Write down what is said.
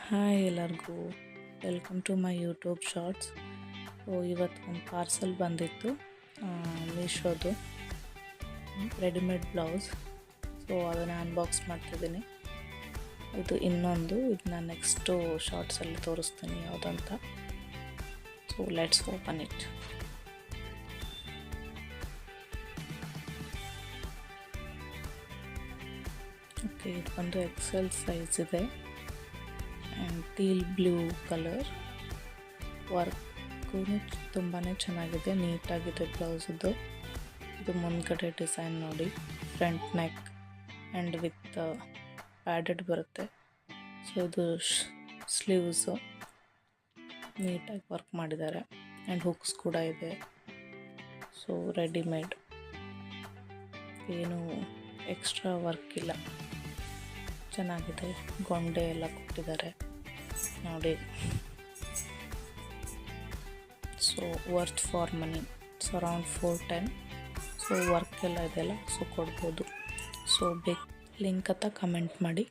Hi ಎಲ್ಲರಿಗೂ welcome to my YouTube shorts. So ಇವತ್ತು ಒಂದು ಪಾರ್ಸಲ್ ಬಂದಿತ್ತು ಮೀಶೋದು ರೆಡಿಮೇಡ್ ಬ್ಲೌಸ್. ಸೊ ಅದನ್ನು ಅನ್ಬಾಕ್ಸ್ ಮಾಡ್ತಿದ್ದೀನಿ. ಇದು ಇನ್ನೊಂದು ಇದನ್ನ ನೆಕ್ಸ್ಟು ಶಾರ್ಟ್ಸಲ್ಲಿ ತೋರಿಸ್ತೀನಿ ಯಾವುದಂತ. So let's open it. Okay, ಇದು ಬಂದು ಎಕ್ಸೆಲ್ ಸೈಜ್ ಇದೆ and teal blue colour. Work ತುಂಬಾ ಚೆನ್ನಾಗಿದೆ, ನೀಟಾಗಿದೆ ಬ್ಲೌಸದ್ದು. ಇದು ಮುಂದ್ಗಡೆ ಡಿಸೈನ್ ನೋಡಿ, front neck and with padded ಬರುತ್ತೆ. ಸೊ ಇದು ಸ್ಲೀವ್ಸು ನೀಟಾಗಿ ವರ್ಕ್ ಮಾಡಿದ್ದಾರೆ ಆ್ಯಂಡ್ ಹುಕ್ಸ್ ಕೂಡ ಇದೆ. ಸೊ ರೆಡಿಮೇಡ್, ಏನು ಎಕ್ಸ್ಟ್ರಾ ವರ್ಕ್ ಇಲ್ಲ, ಚೆನ್ನಾಗಿದೆ. ಗೊಂಡೆ ಎಲ್ಲ ಕೊಟ್ಟಿದ್ದಾರೆ ನೋಡಿ. So worth for money, so around 410. So work ಎಲ್ಲ ಇದೆಲ್ಲ ಸೊ ಕೊಡ್ಬೋದು. ಸೊ ಲಿಂಕ್ ಅಂತ ಕಮೆಂಟ್ ಮಾಡಿ.